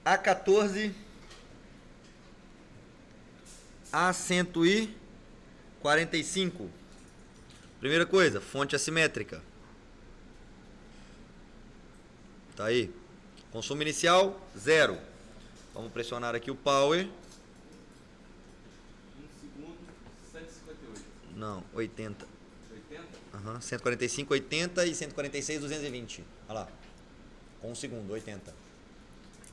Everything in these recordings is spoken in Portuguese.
A14, A145. Primeira coisa, fonte assimétrica. Tá aí. Consumo inicial, 0. Vamos pressionar aqui o power. 1 segundo, 158. Não, 80. 80? Aham, 145, 80 e 146, 220. Olha lá. Com 1 segundo, 80.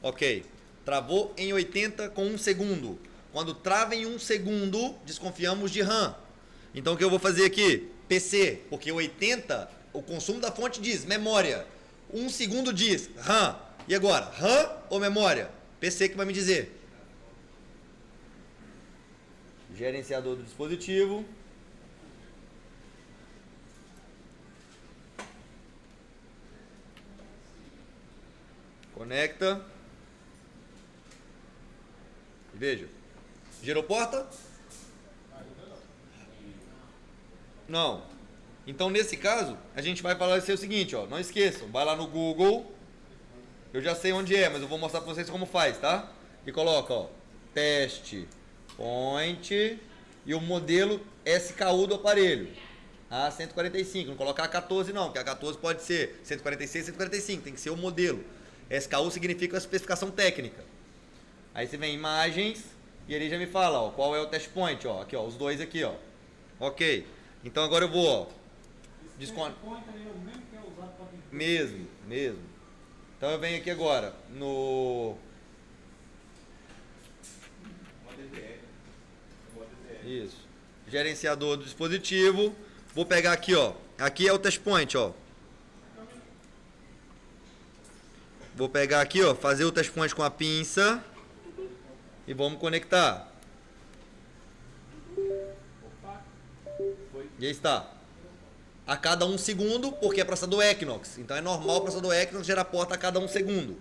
Ok. Travou em 80 com 1 segundo. Quando trava em 1 segundo, desconfiamos de RAM. Então o que eu vou fazer aqui? PC, porque 80, o consumo da fonte diz memória. 1 segundo diz RAM. E agora, RAM ou memória? PC que vai me dizer. Gerenciador do dispositivo. Conecta. E veja. Gerou porta? Não. Então, nesse caso, a gente vai falar o seguinte, ó. Não esqueçam, vai lá no Google. Eu já sei onde é, mas eu vou mostrar para vocês como faz, tá? E coloca, ó, teste point e o modelo SKU do aparelho. A145, não colocar A14 não, porque A14 pode ser 146, 145, tem que ser o modelo. SKU significa a especificação técnica. Aí você vem em imagens e ele já me fala, ó, qual é o test point, ó, aqui, ó, os dois aqui, ó. Ok. Então agora eu vou, ó, desconto. Mesmo. Então eu venho aqui agora no isso, gerenciador do dispositivo. Vou pegar aqui, ó. Aqui é o test point, ó. Vou pegar aqui, ó, fazer o test point com a pinça e vamos conectar. E aí está. A cada 1 segundo, porque é processador Equinox. Então é normal o processador Equinox gerar porta a cada 1 segundo.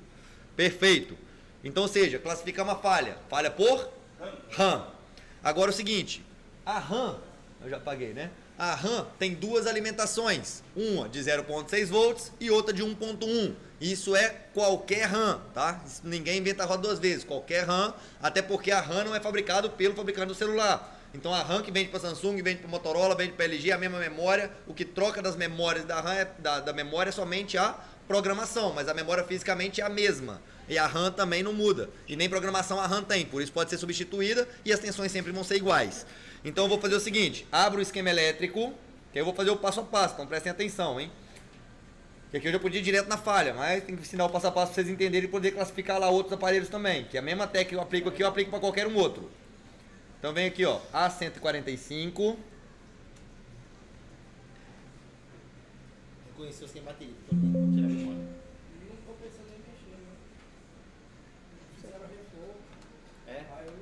Perfeito. Então, ou seja, classificar uma falha. Falha por RAM. Agora é o seguinte. A RAM, eu já apaguei, né? A RAM tem duas alimentações. Uma de 0.6 volts e outra de 1.1. Isso é qualquer RAM, tá? Isso, ninguém inventa a roda duas vezes. Qualquer RAM, até porque a RAM não é fabricado pelo fabricante do celular. Então a RAM que vende para Samsung, vende para Motorola, vende para LG, é a mesma memória. O que troca das memórias da RAM da memória é somente a programação, mas a memória fisicamente é a mesma. E a RAM também não muda. E nem programação a RAM tem, por isso pode ser substituída e as tensões sempre vão ser iguais. Então eu vou fazer o seguinte, abro o esquema elétrico, que eu vou fazer o passo a passo, então prestem atenção, hein? Que aqui eu já podia ir direto na falha, mas tem que ensinar o passo a passo para vocês entenderem e poder classificar lá outros aparelhos também. Que a mesma técnica que eu aplico aqui, eu aplico para qualquer um outro. Então vem aqui, ó, A145. Reconheceu sem bateria, vou tirar a memória. Não tô pensando em mexer, né? Fizeram reforço. É? Aí eu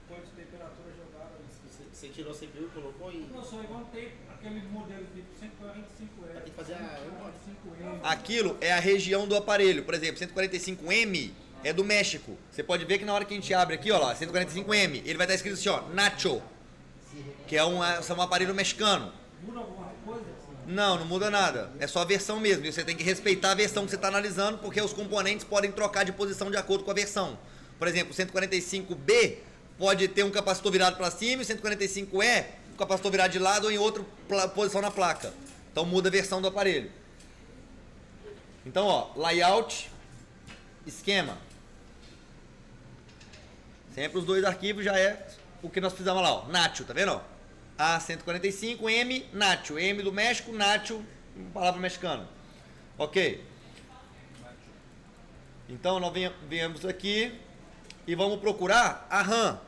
ponto de temperatura jogaram isso. Você tirou a CPU, colocou e... Não, só igual tem aquele modelo tipo 145E. Vai ter que fazer a... 145E. Aquilo é a região do aparelho. Por exemplo, 145M é do México. Você pode ver que na hora que a gente abre aqui, ó lá, 145M, ele vai estar escrito assim, ó, Nacho, que é um aparelho mexicano. Muda alguma coisa? Não muda nada. É só a versão mesmo. E você tem que respeitar a versão que você está analisando, porque os componentes podem trocar de posição de acordo com a versão. Por exemplo, o 145B pode ter um capacitor virado para cima e o 145E um capacitor virado de lado ou em outra posição na placa. Então muda a versão do aparelho. Então, ó, layout, esquema. Sempre os dois arquivos já é o que nós fizemos lá, ó. Nacho, tá vendo? Ó? A145M, Nacho. M do México, Nacho, palavra mexicana. Ok. Então nós viemos aqui e vamos procurar a RAM.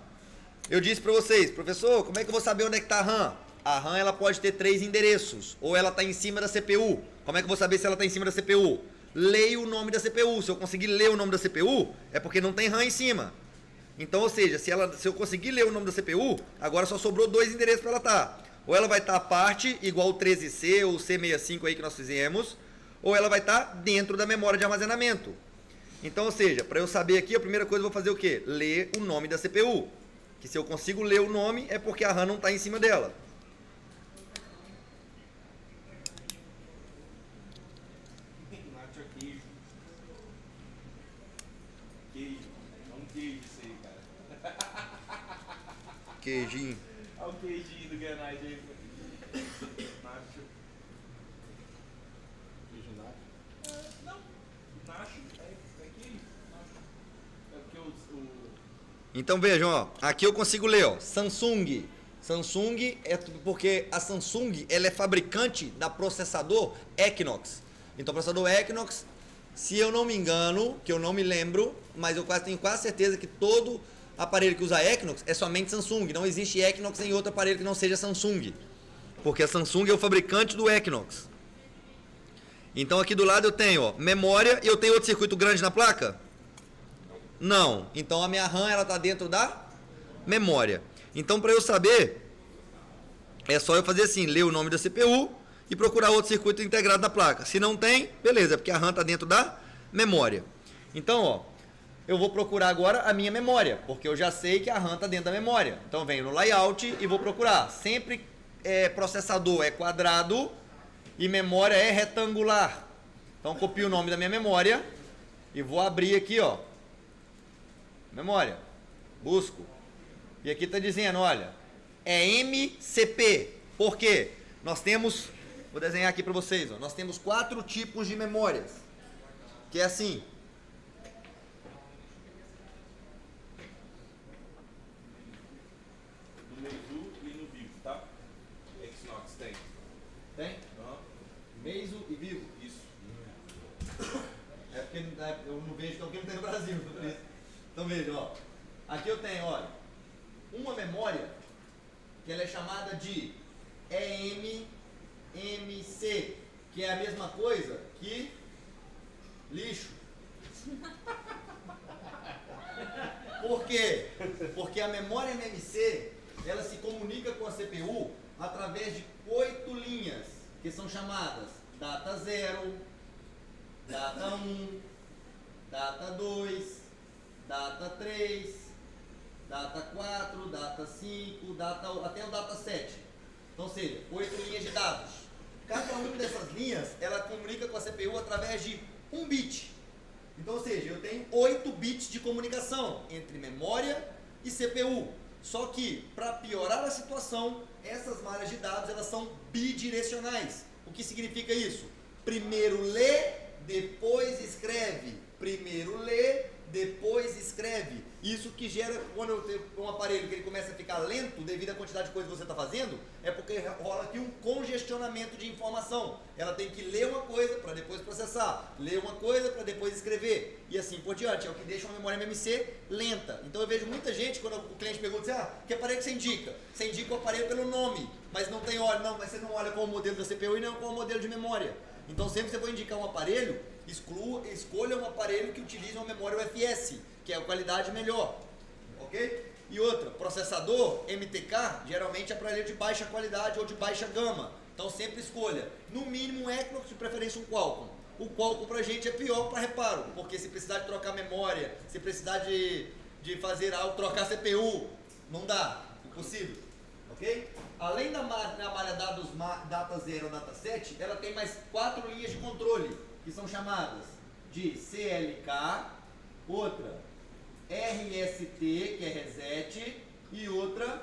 Eu disse para vocês, professor, como é que eu vou saber onde é que está a RAM? A RAM ela pode ter 3 endereços, ou ela está em cima da CPU. Como é que eu vou saber se ela está em cima da CPU? Leio o nome da CPU. Se eu conseguir ler o nome da CPU, é porque não tem RAM em cima. Então, ou seja, se eu conseguir ler o nome da CPU, agora só sobrou 2 endereços para ela estar. Ou ela vai estar a parte, igual o 13C ou o C65 aí que nós fizemos, ou ela vai estar dentro da memória de armazenamento. Então, ou seja, para eu saber aqui, a primeira coisa eu vou fazer o quê? Ler o nome da CPU. Que se eu consigo ler o nome, é porque a RAM não está em cima dela. Nacho é queijo. Queijo. queijo isso aí, cara. Queijinho. Olha o queijinho do Granite aí. Nacho. Queijo nacho. Não. Nacho. É queijo. Nacho. É porque o... Então vejam, ó, aqui eu consigo ler, ó, Samsung. Samsung é porque a Samsung ela é fabricante da processador Equinox. Então o processador Equinox, se eu não me engano, que eu não me lembro, mas eu tenho quase certeza que todo aparelho que usa Equinox é somente Samsung. Não existe Equinox em outro aparelho que não seja Samsung. Porque a Samsung é o fabricante do Equinox. Então aqui do lado eu tenho, ó, memória e eu tenho outro circuito grande na placa? Não. Então a minha RAM ela está dentro da memória. Então para eu saber, é só eu fazer assim, ler o nome da CPU e procurar outro circuito integrado na placa. Se não tem, beleza, porque a RAM está dentro da memória. Então, ó, eu vou procurar agora a minha memória, porque eu já sei que a RAM está dentro da memória. Então venho no layout e vou procurar. Sempre processador é quadrado e memória é retangular. Então copio o nome da minha memória e vou abrir aqui, ó. Memória. Busco. E aqui está dizendo, olha, é MCP. Por quê? Nós temos, vou desenhar aqui para vocês, ó, nós temos 4 tipos de memórias. Que é assim. No Meizu e no Vivo, tá? Exynos tem. Tem? Aham. Meizu e Vivo. Isso. É porque eu não vejo, então porque não tem no Brasil. Por isso. Então veja, ó. Aqui eu tenho, olha, uma memória que ela é chamada de EMMC, que é a mesma coisa que lixo. Por quê? Porque a memória MMC, ela se comunica com a CPU através de 8 linhas, que são chamadas data 0, data 1, data 2, data 3, data 4, data 5, até o data 7. Então, ou seja, 8 linhas de dados. Cada uma dessas linhas, ela comunica com a CPU através de 1 bit. Então, ou seja, eu tenho 8 bits de comunicação entre memória e CPU. Só que, para piorar a situação, essas malhas de dados, elas são bidirecionais. O que significa isso? Primeiro lê, depois escreve. Primeiro lê, depois escreve. Isso que gera, quando eu tenho um aparelho que ele começa a ficar lento devido à quantidade de coisa que você está fazendo, é porque rola aqui um congestionamento de informação. Ela tem que ler uma coisa para depois processar, ler uma coisa para depois escrever, e assim por diante. É o que deixa uma memória MMC lenta. Então eu vejo muita gente, quando o cliente pergunta assim, que aparelho que você indica? Você indica o aparelho pelo nome, mas não tem olho, não, mas você não olha qual o modelo da CPU e não qual o modelo de memória. Então sempre que você for indicar um aparelho, escolha um aparelho que utilize uma memória UFS, que é a qualidade melhor, ok? E outra, processador MTK, geralmente é aparelho de baixa qualidade ou de baixa gama, então sempre escolha, no mínimo um Equinox, de preferência um Qualcomm. O Qualcomm pra gente é pior para reparo, porque se precisar de trocar memória, se precisar de fazer algo, trocar CPU, não dá, impossível, ok? Além da malha dados data 0 ou data 7, ela tem mais 4 linhas de controle, que são chamadas de CLK, outra RST, que é reset, e outra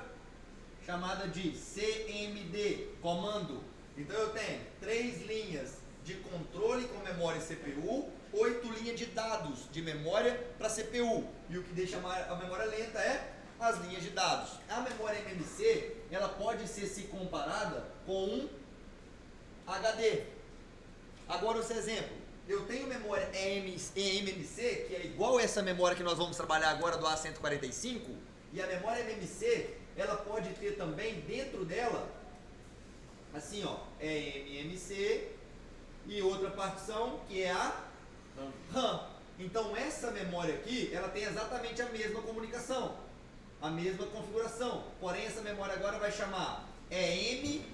chamada de CMD, comando. Então eu tenho 3 linhas de controle com memória e CPU, 8 linhas de dados de memória para CPU. E o que deixa a memória lenta é as linhas de dados. A memória MMC, ela pode ser se comparada com um HD. Agora esse exemplo, eu tenho memória MMC, que é igual essa memória que nós vamos trabalhar agora do A145, e a memória MMC, ela pode ter também dentro dela, assim ó, MMC, e outra partição que é a RAM. Então essa memória aqui, ela tem exatamente a mesma comunicação, a mesma configuração, porém essa memória agora vai chamar MCP,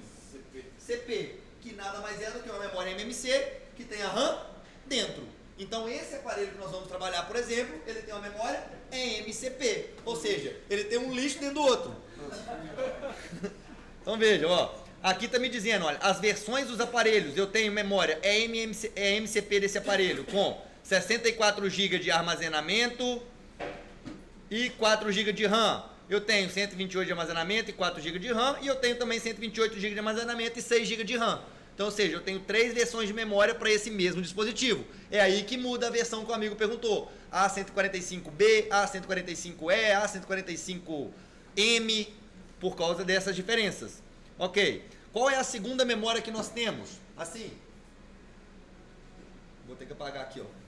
que nada mais é do que uma memória MMC que tem a RAM dentro. Então esse aparelho que nós vamos trabalhar, por exemplo, ele tem uma memória MCP, ou seja, ele tem um lixo dentro do outro. Então veja, ó, aqui está me dizendo, olha, as versões dos aparelhos, eu tenho memória MCP desse aparelho com 64 GB de armazenamento, e 4 GB de RAM. Eu tenho 128 de armazenamento e 4 GB de RAM, e eu tenho também 128 GB de armazenamento e 6 GB de RAM. Então, ou seja, eu tenho 3 versões de memória para esse mesmo dispositivo. É aí que muda a versão que o amigo perguntou. A145B, A145E, A145M, por causa dessas diferenças. Ok. Qual é a segunda memória que nós temos? Assim. Vou ter que apagar aqui, ó.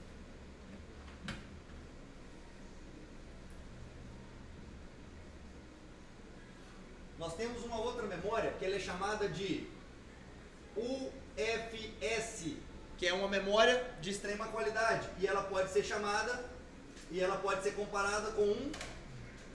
Nós temos uma outra memória que ela é chamada de UFS, que é uma memória de extrema qualidade, e ela pode ser chamada e ela pode ser comparada com um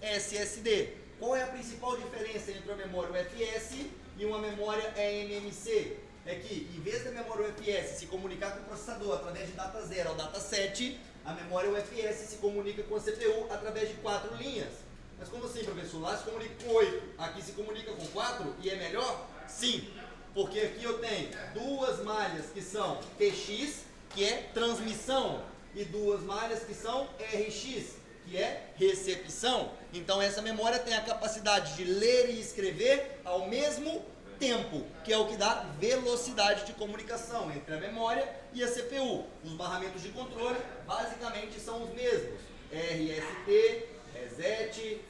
SSD. Qual é a principal diferença entre uma memória UFS e uma memória eMMC? É que, em vez da memória UFS se comunicar com o processador através de data 0 ou data 7, a memória UFS se comunica com a CPU através de 4 linhas. Mas como assim, professor? Lá se comunica com 8, aqui se comunica com 4 e é melhor? Sim, porque aqui eu tenho duas malhas que são TX, que é transmissão, e duas malhas que são RX, que é recepção. Então essa memória tem a capacidade de ler e escrever ao mesmo tempo, que é o que dá velocidade de comunicação entre a memória e a CPU. Os barramentos de controle basicamente são os mesmos: RST, reset,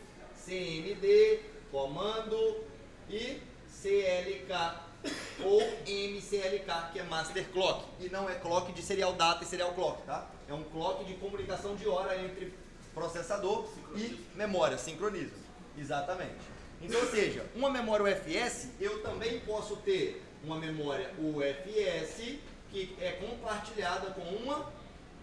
CMD, comando e CLK ou MCLK, que é Master Clock, e não é clock de serial data e serial clock, tá? É um clock de comunicação de hora entre processador e memória, sincronismo. Exatamente. Então, ou seja, uma memória UFS, eu também posso ter uma memória UFS que é compartilhada com uma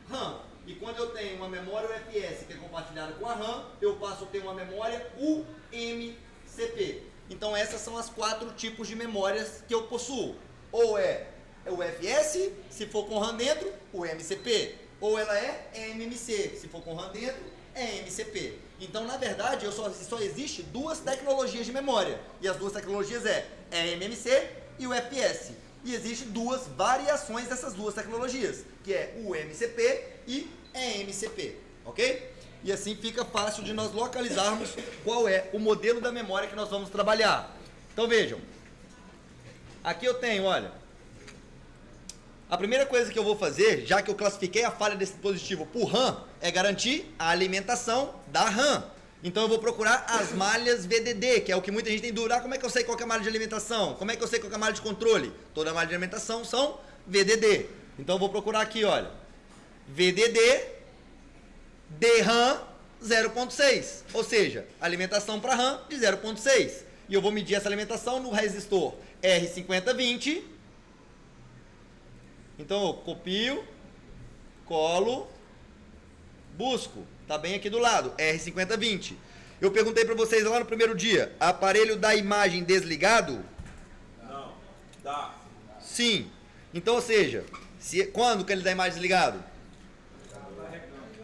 RAM. E quando eu tenho uma memória UFS que é compartilhada com a RAM, eu passo a ter uma memória UMCP. Então essas são as 4 tipos de memórias que eu possuo. Ou é UFS, se for com RAM dentro, o MCP. Ou ela é eMMC, se for com RAM dentro, é MCP. Então, na verdade, só existe 2 tecnologias de memória. E as 2 tecnologias é eMMC e o UFS. E existem 2 variações dessas 2 tecnologias, que é o MCP e eMCP, ok? E assim fica fácil de nós localizarmos qual é o modelo da memória que nós vamos trabalhar. Então vejam, aqui eu tenho, olha, a primeira coisa que eu vou fazer, já que eu classifiquei a falha desse dispositivo por RAM, é garantir a alimentação da RAM. Então eu vou procurar as malhas VDD, que é o que muita gente tem dúvida. Como é que eu sei qual que é a malha de alimentação? Como é que eu sei qual que é a malha de controle? Toda malha de alimentação são VDD. Então eu vou procurar aqui, olha, VDD DRAM 0.6, ou seja, alimentação para RAM de 0.6. E eu vou medir essa alimentação no resistor R5020. Então eu copio, colo, busco. Tá bem aqui do lado, R5020. Eu perguntei para vocês lá no primeiro dia, aparelho da imagem desligado? Não. Dá. Sim. Então, ou seja, quando que ele dá imagem desligado?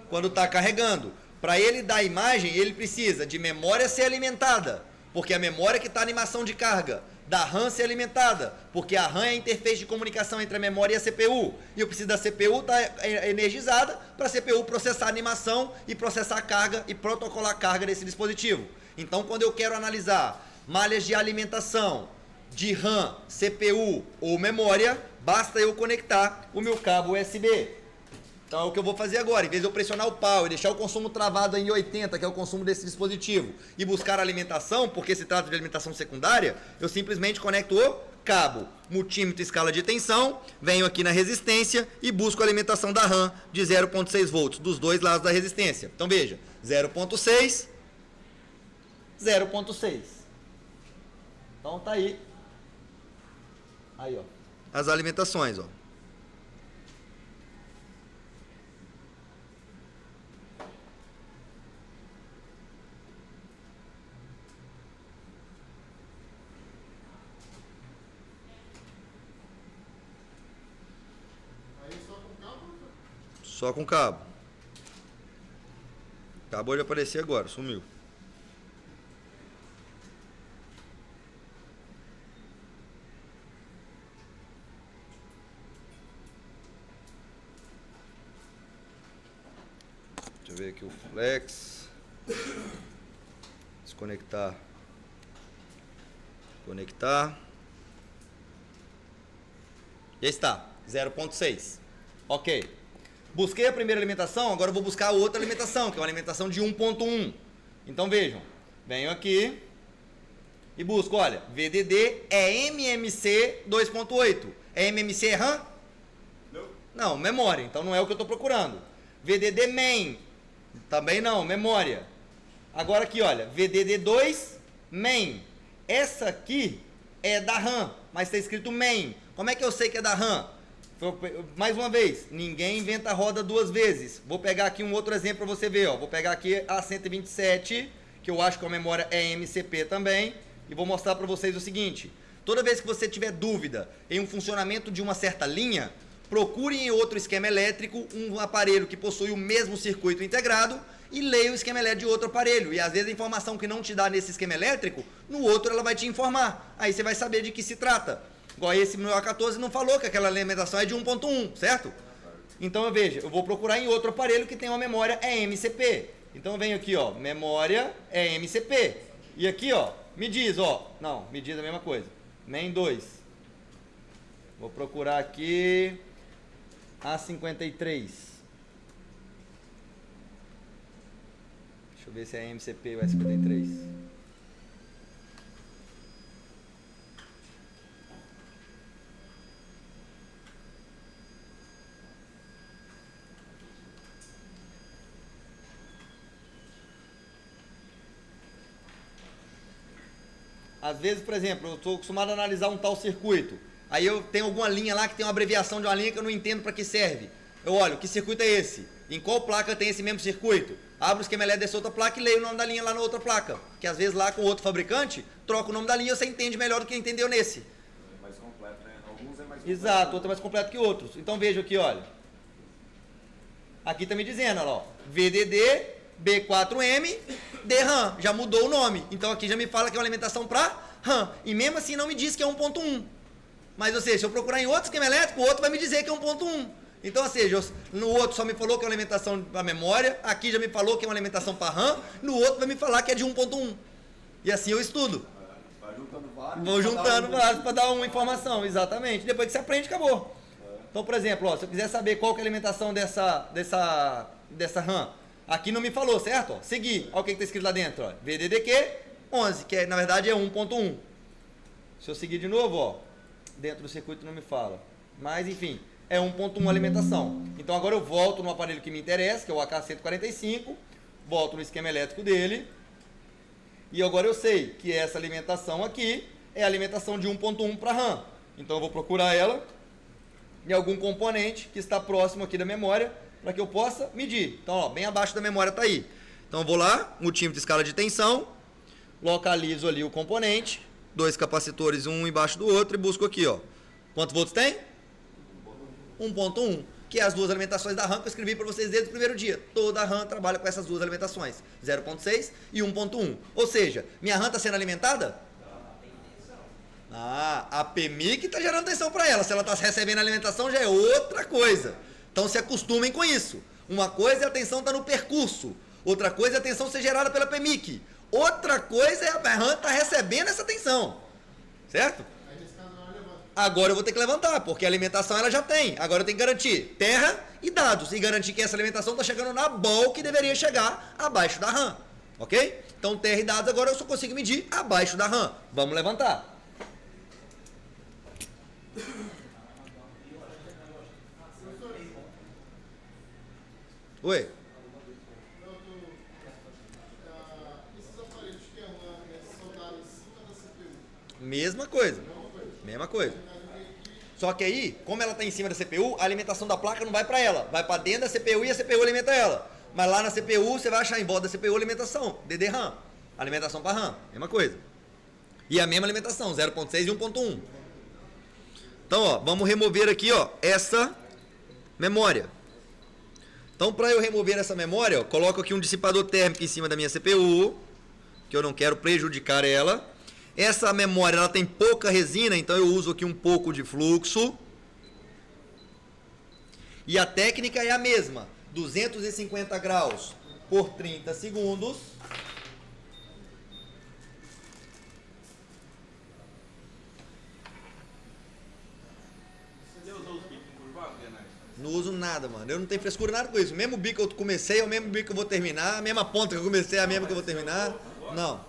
Quando está carregando. Para ele dar imagem, ele precisa de memória ser alimentada, porque a memória que está a animação de carga, da RAM ser alimentada, porque a RAM é a interface de comunicação entre a memória e a CPU, e eu preciso da CPU estar energizada para a CPU processar a animação e processar a carga e protocolar a carga desse dispositivo. Então, quando eu quero analisar malhas de alimentação de RAM, CPU ou memória, basta eu conectar o meu cabo USB. Então é o que eu vou fazer agora. Em vez de eu pressionar o pau e deixar o consumo travado em 80, que é o consumo desse dispositivo, e buscar a alimentação, porque se trata de alimentação secundária, eu simplesmente conecto o cabo, multímetro e escala de tensão, venho aqui na resistência e busco a alimentação da RAM de 0.6 volts, dos dois lados da resistência. Então veja, 0.6, 0.6. Então tá aí. Aí, ó. As alimentações, ó. Só com cabo. Acabou de aparecer agora, sumiu. Deixa eu ver aqui o flex. Desconectar. Conectar. Já está, 0.6. Ok. Busquei a primeira alimentação, agora eu vou buscar a outra alimentação, que é uma alimentação de 1.1. Então vejam, venho aqui e busco, olha, VDD é MMC 2.8. É MMC é RAM? Não, memória, então não é o que eu estou procurando. VDD main, também não, memória. Agora aqui, olha, VDD2 main. Essa aqui é da RAM, mas está escrito main. Como é que eu sei que é da RAM? Mais uma vez, ninguém inventa a roda duas vezes. Vou pegar aqui um outro exemplo para você ver. Ó. Vou pegar aqui a 127, que eu acho que a memória é MCP também, e vou mostrar para vocês o seguinte. Toda vez que você tiver dúvida em um funcionamento de uma certa linha, procure em outro esquema elétrico um aparelho que possui o mesmo circuito integrado e leia o esquema elétrico de outro aparelho. E às vezes a informação que não te dá nesse esquema elétrico, no outro ela vai te informar. Aí você vai saber de que se trata. Igual esse meu A14 não falou que aquela alimentação é de 1.1, certo? Então veja, eu vou procurar em outro aparelho que tem uma memória MCP. Então eu venho aqui, ó, memória MCP. E aqui, ó, me diz, ó, não, me diz a mesma coisa. main 2. Vou procurar aqui A53. Deixa eu ver se é MCP ou A53. Às vezes, por exemplo, eu estou acostumado a analisar um tal circuito. Aí eu tenho alguma linha lá que tem uma abreviação de uma linha que eu não entendo para que serve. Eu olho, que circuito é esse? Em qual placa tem esse mesmo circuito? Abro o esquema elétrico dessa outra placa e leio o nome da linha lá na outra placa. Que às vezes lá com outro fabricante, troca o nome da linha e você entende melhor do que entendeu nesse. É mais completo, né? Alguns é mais completo. Exato, outro é mais completo que outros. Então veja aqui, olha. Aqui está me dizendo, olha lá, ó, VDD B4M DRAM, já mudou o nome. Então aqui já me fala que é uma alimentação para RAM. E mesmo assim não me diz que é 1.1. Mas, ou seja, se eu procurar em outro esquema elétrico, o outro vai me dizer que é 1.1. Então, ou seja, no outro só me falou que é uma alimentação para memória, aqui já me falou que é uma alimentação para RAM, no outro vai me falar que é de 1.1. E assim eu estudo. Vai juntando vários. Vou juntando vários para dar uma informação, exatamente. Depois que você aprende, acabou. Então, por exemplo, ó, se eu quiser saber qual que é a alimentação dessa RAM, aqui não me falou, certo? Ó, seguir. Olha o que está escrito lá dentro. Ó. VDDQ 11, que na verdade é 1.1. Se eu seguir de novo, ó, dentro do circuito não me fala. Mas, enfim, é 1.1 alimentação. Então, agora eu volto no aparelho que me interessa, que é o AK145, volto no esquema elétrico dele, e agora eu sei que essa alimentação aqui é a alimentação de 1.1 para RAM. Então, eu vou procurar ela em algum componente que está próximo aqui da memória, para que eu possa medir. Então, ó, bem abaixo da memória está aí. Então, eu vou lá, multímetro de escala de tensão, localizo ali o componente, dois capacitores, um embaixo do outro, e busco aqui, ó. Quantos volts tem? 1.1, que é as duas alimentações da RAM que eu escrevi para vocês desde o primeiro dia. Toda a RAM trabalha com essas duas alimentações, 0.6 e 1.1. Ou seja, minha RAM está sendo alimentada? Ah, a PMIC está gerando tensão para ela. Se ela está recebendo alimentação, já é outra coisa. Então se acostumem com isso. Uma coisa é a tensão estar no percurso. Outra coisa é a tensão ser gerada pela PMIC. Outra coisa é a RAM estar recebendo essa tensão. Certo? Agora eu vou ter que levantar, porque a alimentação ela já tem. Agora eu tenho que garantir terra e dados. E garantir que essa alimentação está chegando na BOL que deveria chegar abaixo da RAM. Ok? Então terra e dados agora eu só consigo medir abaixo da RAM. Vamos levantar. Oi? Esses aparelhos que é RAM soldados em cima da CPU. Mesma coisa. Mesma coisa. Só que aí, como ela está em cima da CPU, a alimentação da placa não vai para ela. Vai para dentro da CPU e a CPU alimenta ela. Mas lá na CPU, você vai achar em volta da CPU alimentação. DD-RAM. Alimentação para RAM. Mesma coisa. E a mesma alimentação, 0.6 e 1.1. Então, ó, vamos remover aqui, ó, essa memória. Então, para eu remover essa memória, ó, coloco aqui um dissipador térmico em cima da minha CPU, que eu não quero prejudicar ela. Essa memória ela tem pouca resina, então eu uso aqui um pouco de fluxo. E a técnica é a mesma, 250 graus por 30 segundos. Você já usou os bicos encurvados, Renato? Não uso nada, mano. Eu não tenho frescura nada com isso. O mesmo bico que eu comecei é o mesmo bico que eu vou terminar. A mesma ponta que eu comecei é a mesma que eu vou terminar. Não.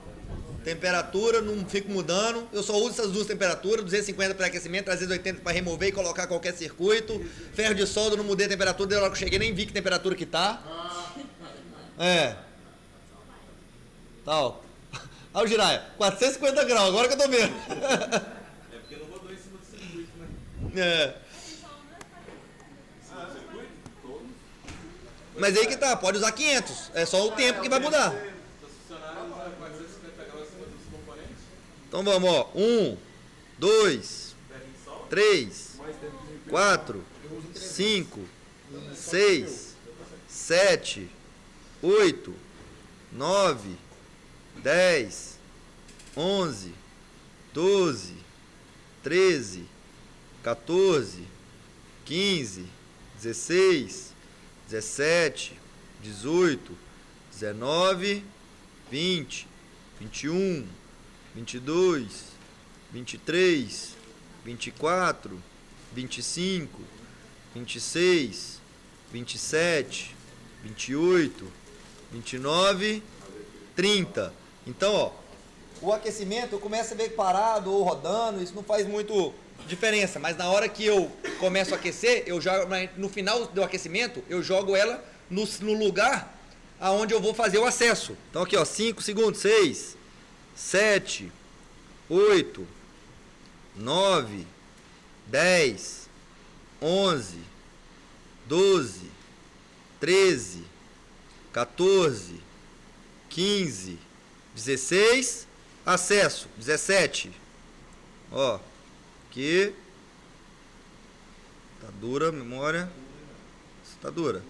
Temperatura, não fico mudando. Eu só uso essas duas temperaturas. 250 para aquecimento, 380 para remover e colocar qualquer circuito. Ferro de solda, não mudei a temperatura. Desde a hora que eu cheguei, nem vi que temperatura que tá. É. Tá, ó. Olha o Jiraya. 450 graus, agora que eu tô vendo. É porque não rodou em cima do circuito, né? É. Ah, circuito? Todo. Mas aí que tá, pode usar 500. É só o tempo que vai mudar. Os funcionários usam 450 graus em cima dos componentes. Então vamos, ó. 1, 2, Pega em sol. 3, 4, 5, 6, 7, 8, 9, 10, 11, 12, 13, 14, 15, 16, 17, 18, 19, 20, 21, 22, 23, 24, 25, 26, 27, 28, 29, 30. Então, ó, o aquecimento eu começo a ver parado ou rodando, isso não faz muito diferença, mas na hora que eu começo a aquecer, eu jogo, no final do aquecimento, eu jogo ela no lugar aonde eu vou fazer o acesso. Então aqui, ó, 5 segundos, 6, 7, 8, 9, 10, 11, 12, 13, 14, 15, 16, acesso, 17. Ó, aqui. Tá dura a memória. Tá dura.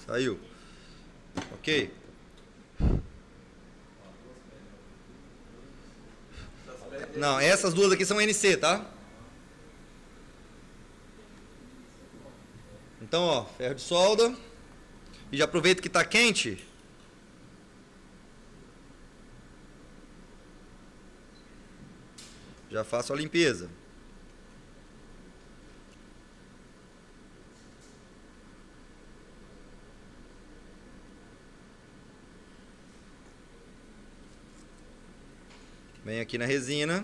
Saiu. Ok. Não, essas duas aqui são NC, tá? Então, ó, ferro de solda. E já aproveito que tá quente. Já faço a limpeza. Vem aqui na resina.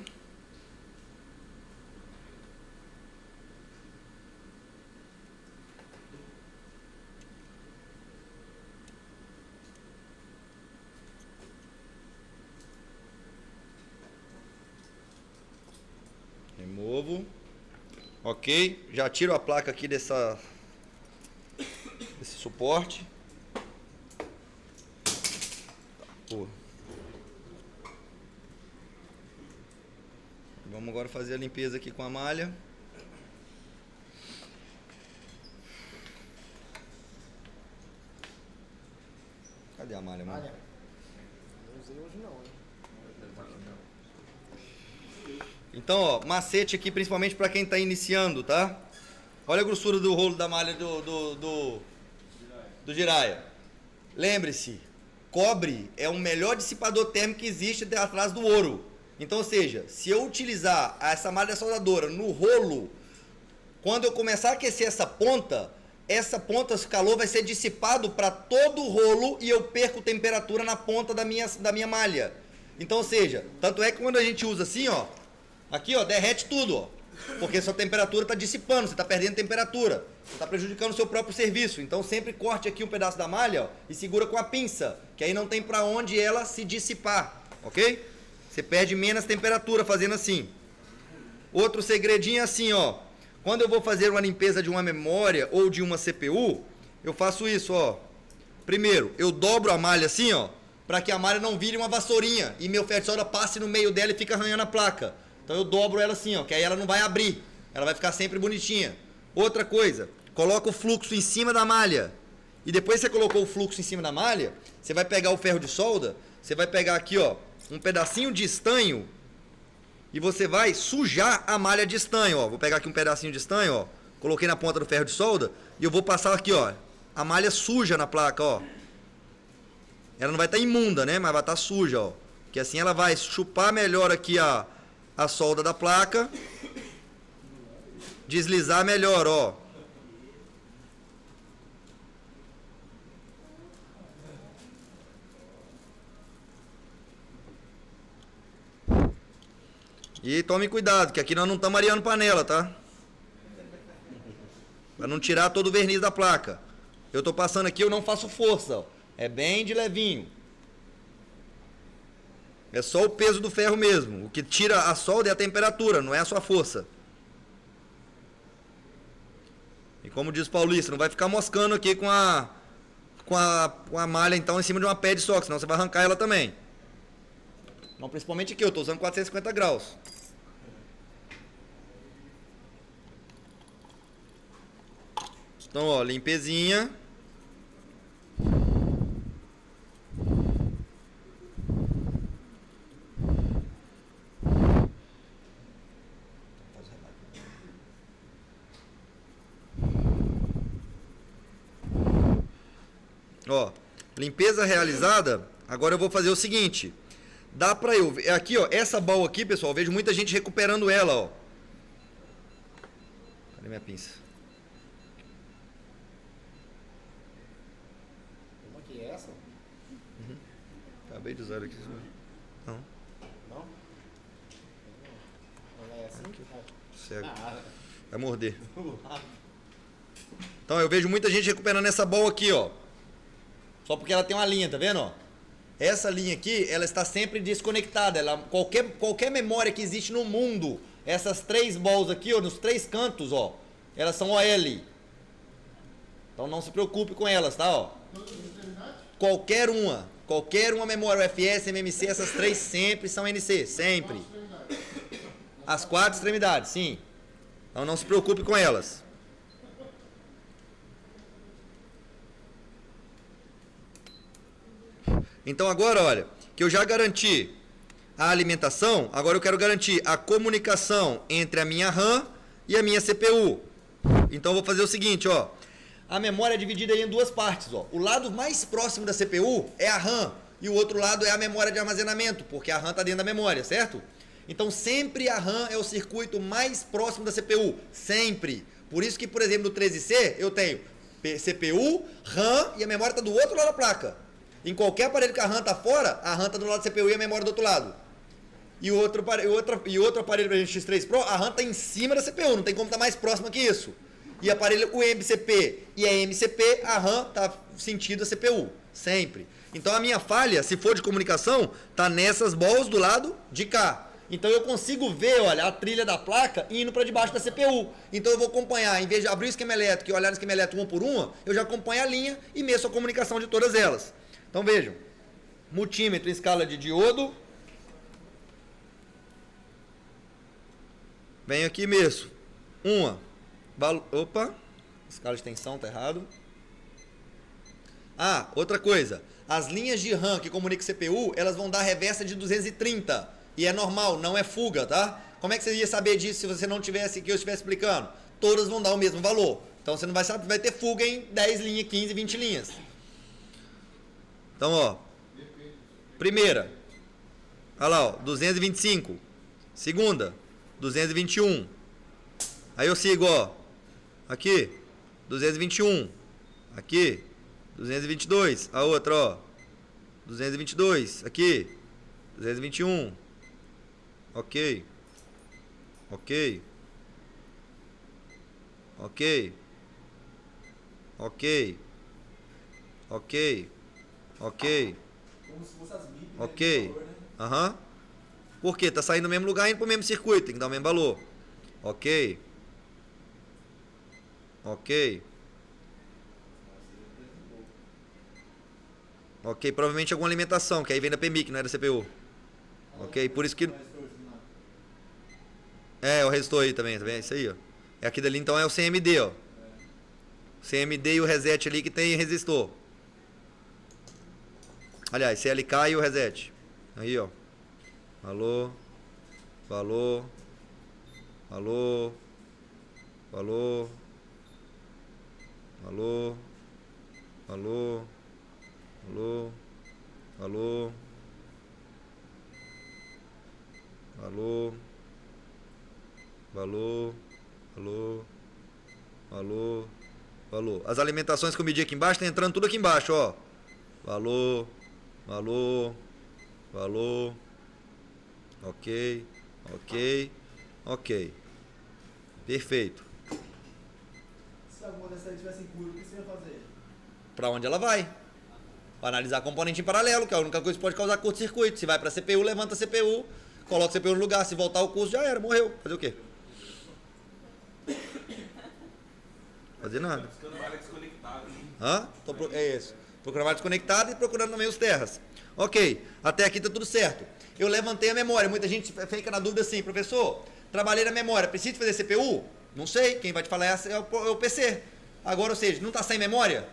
Removo. Ok. Já tiro a placa aqui desse suporte. Porra. Vamos agora fazer a limpeza aqui com a malha. Cadê a malha, mano? Não usei hoje não, hein? Então, ó, macete aqui principalmente para quem está iniciando, tá? Olha a grossura do rolo da malha do Jiraya. Lembre-se, cobre é o melhor dissipador térmico que existe atrás do ouro. Então, ou seja, se eu utilizar essa malha soldadora no rolo, quando eu começar a aquecer essa ponta, esse calor vai ser dissipado para todo o rolo e eu perco temperatura na ponta da minha malha. Então, ou seja, tanto é que quando a gente usa assim, ó, aqui, ó, derrete tudo, ó, porque sua temperatura está dissipando, você está perdendo temperatura, você está prejudicando o seu próprio serviço. Então, sempre corte aqui um pedaço da malha, ó, e segura com a pinça, que aí não tem para onde ela se dissipar, ok? Você perde menos temperatura fazendo assim. Outro segredinho é assim, ó. Quando eu vou fazer uma limpeza de uma memória ou de uma CPU, eu faço isso, ó. Primeiro, eu dobro a malha assim, ó, para que a malha não vire uma vassourinha e meu ferro de solda passe no meio dela e fica arranhando a placa. Então eu dobro ela assim, ó, que aí ela não vai abrir. Ela vai ficar sempre bonitinha. Outra coisa, coloca o fluxo em cima da malha. E depois que você colocou o fluxo em cima da malha, você vai pegar o ferro de solda, você vai pegar aqui, ó, um pedacinho de estanho e você vai sujar a malha de estanho, ó. Vou pegar aqui um pedacinho de estanho, ó. Coloquei na ponta do ferro de solda e eu vou passar aqui, ó, a malha suja na placa, ó. Ela não vai estar imunda, né? Mas vai estar suja, ó. Que assim ela vai chupar melhor aqui a solda da placa. Deslizar melhor, ó. E tome cuidado, que aqui nós não estamos areando panela, tá? Para não tirar todo o verniz da placa. Eu estou passando aqui, eu não faço força, ó. É bem de levinho. É só o peso do ferro mesmo. O que tira a solda é a temperatura, não é a sua força. E como diz o Paulista, não vai ficar moscando aqui com a malha então em cima de uma pad só, senão você vai arrancar ela também. Não, principalmente aqui, eu estou usando 450 graus. Então, ó, limpezinha. Ó, limpeza realizada. Agora eu vou fazer o seguinte. Dá pra eu... Aqui, ó, essa bola aqui, pessoal, eu vejo muita gente recuperando ela, ó. Cadê minha pinça? Uma que é essa? Acabei de usar aqui. Não, Não? Ela é assim? cego. Ah, Vai morder. Então, eu vejo muita gente recuperando essa bola aqui, ó. Só porque ela tem uma linha, tá vendo, ó? Essa linha aqui, ela está sempre desconectada. Qualquer memória que existe no mundo, essas três balls aqui, ó, nos três cantos, ó, elas são OL. Então não se preocupe com elas, tá, ó? Qualquer uma memória, UFS, MMC, essas três sempre são NC, sempre. As quatro extremidades, sim. Então não se preocupe com elas. Então agora, olha, que eu já garanti a alimentação, agora eu quero garantir a comunicação entre a minha RAM e a minha CPU. Então eu vou fazer o seguinte, ó. A memória é dividida aí em duas partes, ó. O lado mais próximo da CPU é a RAM e o outro lado é a memória de armazenamento, porque a RAM está dentro da memória, certo? Então sempre a RAM é o circuito mais próximo da CPU, sempre. Por isso que, por exemplo, no 13C eu tenho CPU, RAM e a memória está do outro lado da placa. Em qualquer aparelho que a RAM está fora, a RAM está do lado da CPU e a memória do outro lado. E outro aparelho X3 Pro, a RAM está em cima da CPU, não tem como estar mais próxima que isso. E aparelho UMCP e a MCP, a RAM está sentido a CPU, sempre. Então a minha falha, se for de comunicação, está nessas balls do lado de cá. Então eu consigo ver, olha, a trilha da placa indo para debaixo da CPU. Então eu vou acompanhar, em vez de abrir o esquema elétrico e olhar no esquema elétrico uma por uma, eu já acompanho a linha e meço a comunicação de todas elas. Então vejam, multímetro em escala de diodo. Venho aqui mesmo. Opa, escala de tensão, tá errado. Ah, outra coisa. As linhas de RAM que comunicam CPU, elas vão dar reversa de 230. E é normal, não é fuga, tá? Como é que você ia saber disso se você não tivesse aqui, eu estivesse explicando? Todas vão dar o mesmo valor. Então você não vai saber, vai ter fuga em 10 linhas, 15, 20 linhas. Então, ó. Primeira. Olha lá, ó. 225. Segunda. 221. Aí eu sigo, ó. Aqui. 221. Aqui. 222. A outra, ó. 222. Aqui. 221. Ok. Ok. Ok. Ok. Ok. Ok. Como se fosse as MIP, né? Ok. De valor, né? Aham. Por quê? Tá saindo do mesmo lugar e indo pro mesmo circuito. Tem que dar o mesmo valor. Ok. Ok. Ok. Provavelmente alguma alimentação, que aí vem da PMIC, não é da CPU. Ok. Por isso que... É, o resistor aí também, tá vendo? É isso aí, ó. É aqui dali, então é o CMD, ó. O CMD e o reset ali que tem resistor. Aliás, CLK e o reset. Aí, ó. Alô. Alô. Alô. Alô. Alô. Alô? Alô? Alô? Alô? Alô? Alô? Alô? Alô? As alimentações que eu medi aqui embaixo, tá entrando tudo aqui embaixo, ó. Alô? Alô? Alô? Ok. Ok. Ok. Perfeito. Se alguma dessas aí tivesse em curva, o que você ia fazer? Para onde ela vai? Para analisar componente em paralelo, que é a única coisa que pode causar curto-circuito. Se vai para CPU, levanta a CPU, coloca a CPU no lugar. Se voltar o curso, já era, morreu. Fazer o quê? Fazer nada. Buscando malha desconectada. Hã? É isso. Procurando mais desconectado e procurando também os terras. Ok, até aqui tá tudo certo. Eu levantei a memória. Muita gente fica na dúvida assim, professor, trabalhei na memória, preciso fazer CPU? Não sei, quem vai te falar é o PC. Agora, ou seja, não tá sem memória?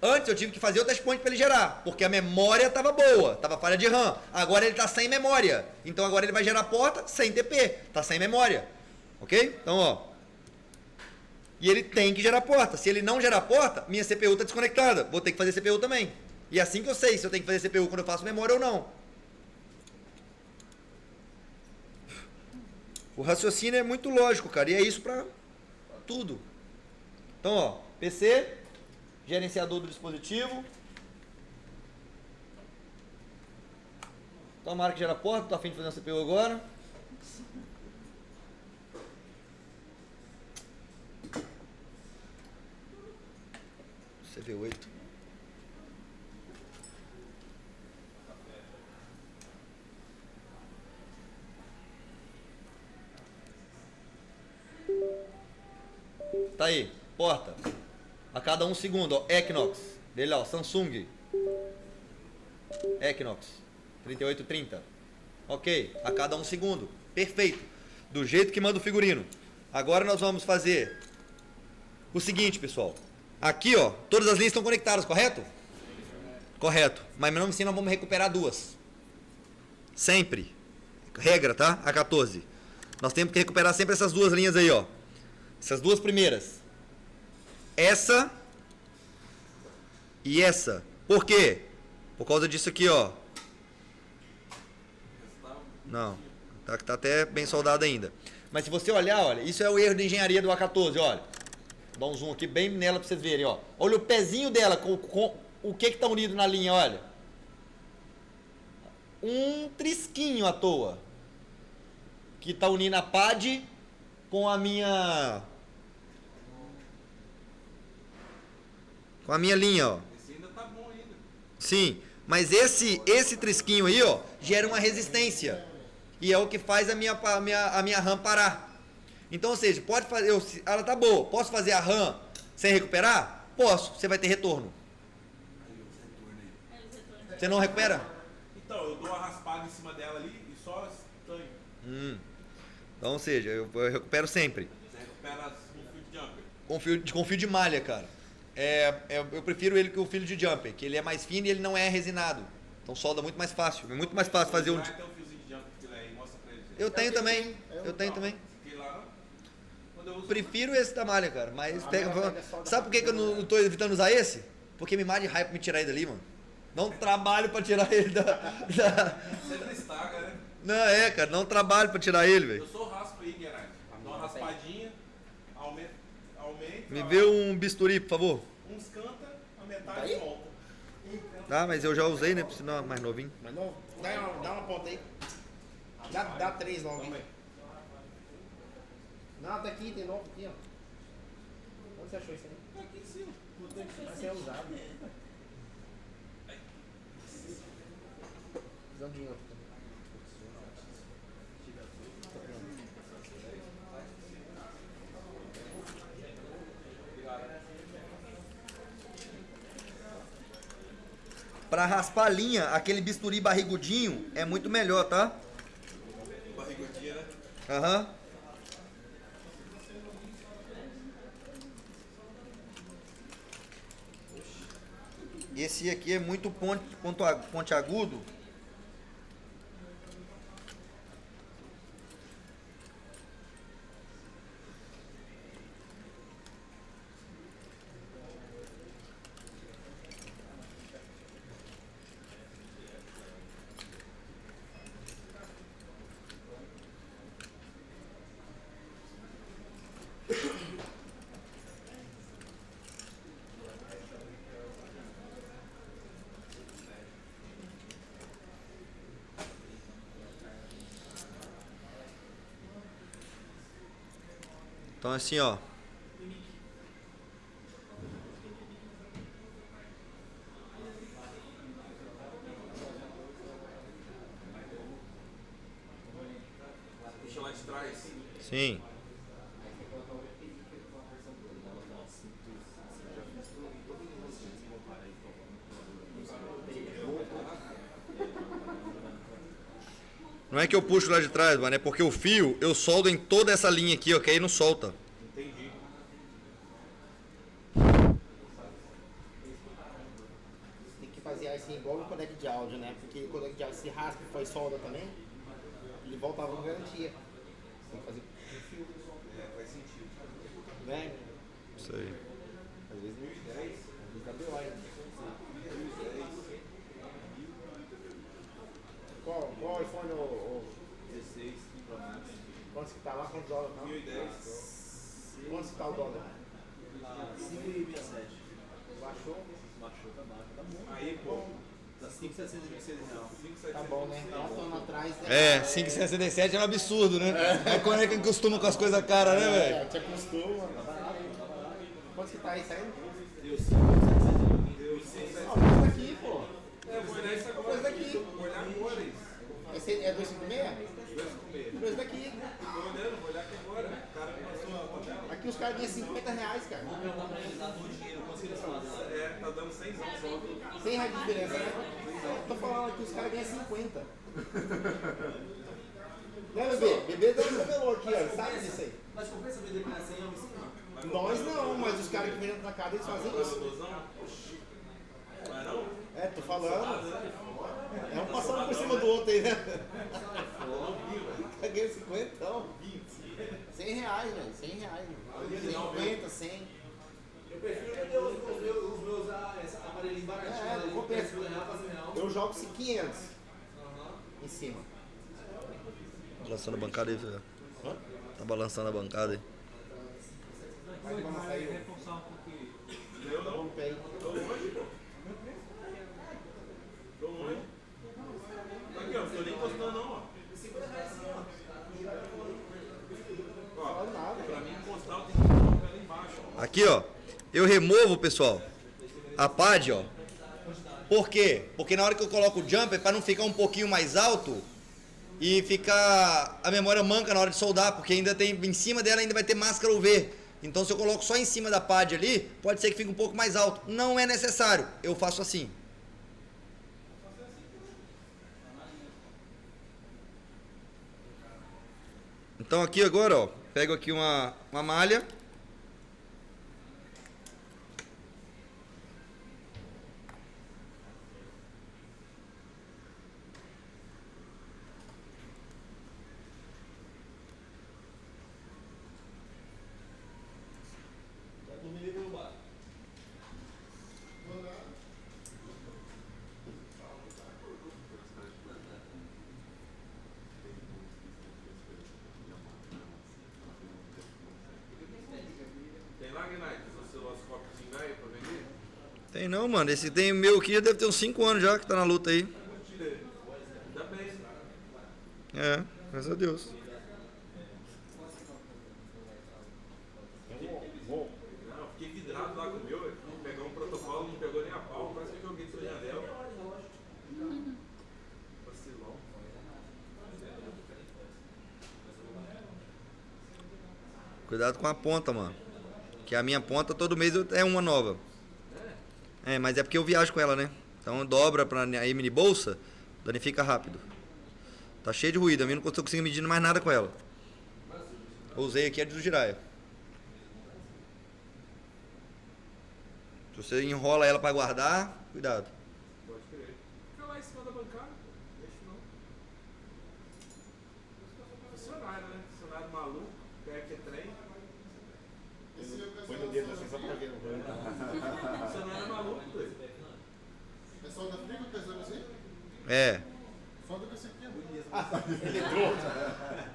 Antes eu tive que fazer o test point para ele gerar, porque a memória estava boa, estava falha de RAM. Agora ele está sem memória. Então agora ele vai gerar porta sem TP, está sem memória. Ok? Então, ó. E ele tem que gerar porta. Se ele não gerar porta, minha CPU está desconectada. Vou ter que fazer CPU também. E é assim que eu sei se eu tenho que fazer CPU quando eu faço memória ou não. O raciocínio é muito lógico, cara. E é isso para tudo. Então, ó. PC... Gerenciador do dispositivo. Tomara que gera porta, tô a fim de fazer uma CPU agora. CV8. Tá aí, porta. A cada 1 segundo, ó, Equinox, dele lá, ó, Samsung, Equinox, 3830, ok, a cada 1 segundo, perfeito, do jeito que manda o figurino. Agora nós vamos fazer o seguinte, pessoal, aqui, ó, todas as linhas estão conectadas, correto? Correto, mas mesmo assim nós vamos recuperar duas, sempre, regra, tá? A 14, nós temos que recuperar sempre essas duas linhas aí, ó, essas duas primeiras. Essa e essa. Por quê? Por causa disso aqui, ó. Não, tá até bem soldado ainda. Mas se você olhar, olha, isso é o erro de engenharia do A14, olha. Dá um zoom aqui bem nela pra vocês verem, ó. Olha o pezinho dela, com o que tá unido na linha, olha. Um trisquinho à toa. Que tá unindo a PAD com a minha... Com a minha linha, ó. Esse ainda tá bom ainda. Sim, mas esse trisquinho aí, ó, gera uma resistência. E é o que faz a minha RAM parar. Então, ou seja, pode fazer, ela tá boa, posso fazer a RAM sem recuperar? Posso, você vai ter retorno. Você não recupera? Então, eu dou uma raspada em cima dela ali e só estanho. Então, ou seja, eu recupero sempre. Você recupera com fio de jumper. Com fio de malha, cara. Eu prefiro ele que o fio de jumper, que ele é mais fino e ele não é resinado. Então solda muito mais fácil. É muito mais fácil fazer um. Vai ter um fiozinho de jumper que aí, mostra pra eles. Eu tenho também. Eu tenho também. Fiquei lá, quando eu uso. Prefiro esse da malha, cara. Mas sabe por que eu não tô evitando usar esse? Porque me mata de raiva pra me tirar ele dali, mano. Não trabalho pra tirar ele da. Sempre estaca, né? Não, cara, não trabalho pra tirar ele, velho. Eu sou raspa aí, Gerard. Dou uma raspadinha, aumenta. Me vê um bisturi, por favor. Uns canta, a metade volta. Tá, mas eu já usei, né? Por sinal, mais novinho. Mas não, dá uma ponta aí. Dá 3 logo aí. Não, tá aqui, tem novo aqui, ó. Onde você achou isso aí? Aqui em cima. Mas é usado. Precisando de outro. Pra raspar a linha, aquele bisturi barrigudinho é muito melhor, tá? Barrigudinha, né? Aham. Esse aqui é muito pontiagudo. Então assim, ó. Puxa lá de trás. Sim. Não é que eu puxo lá de trás, mano, é porque o fio eu soldo em toda essa linha aqui, ó, que aí não solta. Entendi. Tem que fazer assim igual no codec de áudio, né? Porque o codec de áudio se raspa e faz solda também, ele voltava com garantia. Tem que fazer com fio. Faz sentido. Né? Isso aí. Às vezes não 10, às vezes dá BO ainda. Qual iPhone o 16 Pro Max. quantos que tá lá? Quantos dólares não? 1010. Quantos que tá o dólar? 5,67. Baixou? Baixou, tá baixo. Tá bom. Aí, pô. Tá 5,726 real. Tá bom, né? Um ano atrás. É, 5,67 é um absurdo, né? É quando é que acostuma com as coisas caras, né, velho? É, te acostuma. Quantos que tá aí saindo? Deu 5,726. Deu 6. Ó, o preço daqui, pô. É, vou olhar isso O agora. preço daqui. Vou olhar agora isso. Esse é 256? 2,56. O preço daqui. Tô olhando, vou olhar aqui agora. O cara me passou a tabela. Aqui os caras ganham 50 reais, cara. É, tá dando 100 só. 100 reais de diferença, né? Tô falando aqui, os caras ganham 50. Né, bebê? Bebê dá um cabelô aqui, ó. Sabe disso aí? Mas compensa vender por 100 ou 100? Nós não, mas os caras que vendem pra cá, eles fazem isso. Mas não? É, tô falando. É um passando por cima do outro aí, né? Ganhei 50, então. 100 reais, velho. 100 reais. 50, 100. Eu prefiro vender os meus aparelhos baratinhos. É, não compensa. Eu jogo 500 em cima. Balançando a bancada aí, velho. Tá balançando a bancada aí. Vai balançar aí. Reforçar um pouquinho. Vamos pé aí. Tô longe, pô. Tô longe. Aqui, ó. Não tô nem encostando, não, ó. Ó, pra mim encostar, eu tenho que colocar o pé lá embaixo, ó. Aqui, ó. Eu removo, pessoal, a pad, ó. Por quê? Porque na hora que eu coloco o jumper, para não ficar um pouquinho mais alto e ficar a memória manca na hora de soldar, porque ainda tem em cima dela ainda vai ter máscara UV. Então se eu coloco só em cima da pad ali, pode ser que fique um pouco mais alto. Não é necessário. Eu faço assim. Então aqui agora, ó, pego aqui uma malha. Tem lá, Guinaites, os osciloscópios velho pra vender? Tem não, mano. Esse tem o meu aqui, já deve ter uns 5 anos já que tá na luta aí. Ainda bem. É, graças a Deus. Não, fiquei vidrado lá com o meu. Pegar um protocolo, não pegou nem a pau. Parece que eu joguei sua janela. Vacilão. Cuidado com a ponta, mano. Que a minha ponta todo mês é uma nova. É, mas é porque eu viajo com ela, né? Então dobra pra aí mini bolsa, danifica rápido. Tá cheio de ruído, a mim não tô conseguindo medir mais nada com ela. Eu usei aqui a do Jiraiya. Se você enrola ela pra guardar, cuidado. Pode crer. Fica lá em cima da bancada, pô. Deixa não. Funcionário, né? Funcionário maluco. Pé que é trem. Põe no dedo assim só pra ver. Funcionário maluco, doido. É só da frio que tá usando assim? É. Só do que esse aqui é bonito. Ele entrou.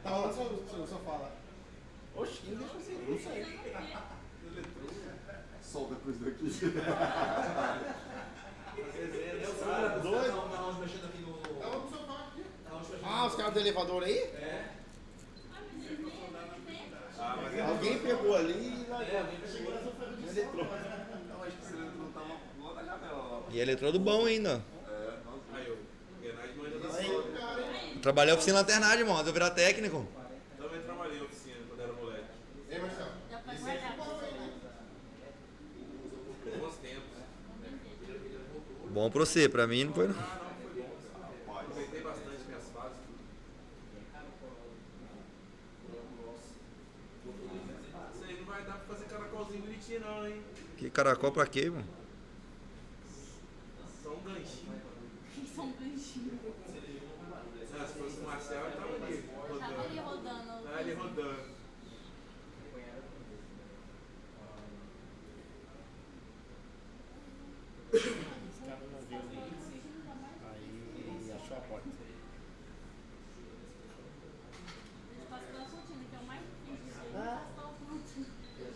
Tá onde o senhor fala? Oxi, ele deixa assim, não sei. Solta com isso daqui. Doido. Tá onde mexendo aqui no. Tá onde o sofá aqui? Ah, os caras do elevador aí? Ah, mas é Alguém pegou E eletrodo bom ainda. Aí eu, Guenade manja da solda. Trabalhei oficina lanternagem, irmão. Antes de eu virar técnico. Também trabalhei em oficina quando era moleque. Ei, Marcelo. Já pode guardar pra você. Bons tempos. Bom pra você, pra mim não foi não. Ah, não, foi bom, cara. Aproveitei bastante minhas fases. Isso aí não vai dar pra fazer caracolzinho bonitinho não, hein? Que caracol pra quê, irmão? Só um ganchinho. Isso é um ganchinho. Ah, se fosse o Marcel, ele tava ali. Tava ali rodando. Ah, ele rodando. Esse cara não viu. Aí achou a porta. Eles passam pela rotina, que é o mais difícil. Ah. Passou o ponto.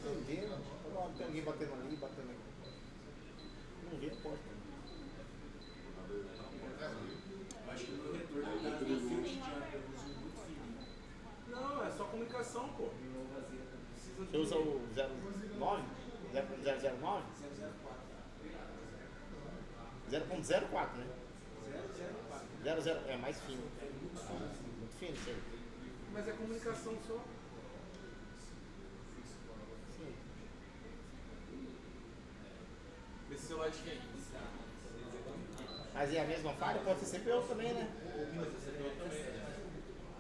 Não vê, não. Tem alguém batendo ali, batendo aqui. Não vê a porta. Acho que no retorno da Greenfield tinha uns muito fininho. Não, é só comunicação, pô. Precisa Você usa o 09? 0.009? 0.04, né? 00 é mais fino. Muito fino isso aí. Mas é comunicação só. Sim. Esse celular de quem? Mas é a mesma falha? Pode ser CPU também, né?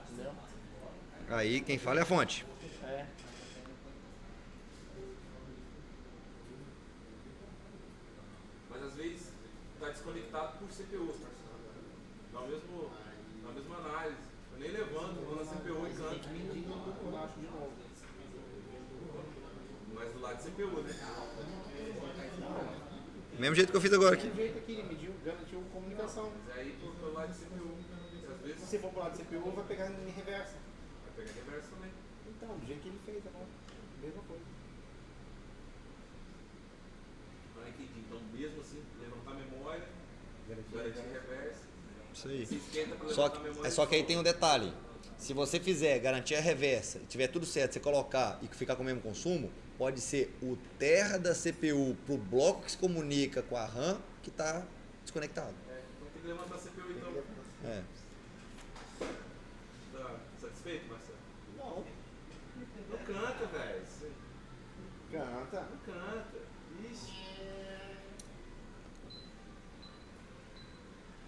Entendeu? Aí quem fala é a fonte. É. Mas às vezes tá desconectado por CPU, tá? Na mesma análise. Eu nem levanto, vou na CPU e Tem canto. que medir por baixo de novo. Mas do lado de CPU, né? Mesmo jeito que eu fiz agora aqui. Tem jeito aqui, ele mediu, garantiu comunicação. Mas aí pro lado de CPU. E às vezes Se você for pro lado do CPU, vai pegar em reversa. vai pegar reverso também. Então, do jeito que ele fez agora. Mesma coisa. Ah, entendi. Então mesmo assim, levantar a memória, Garantir garantir reversa. reverso. Isso aí. Se esquenta pra Só levantar a que, memória. só que aí tem um detalhe. Se você fizer garantia reversa e tiver tudo certo, você colocar e ficar com o mesmo consumo, pode ser o terra da CPU pro bloco que se comunica com a RAM que está desconectado. É, então tem que levantar a CPU então. É. Tá satisfeito, Marcelo? Não, Não canta, velho. canta. Não canta. Ixi.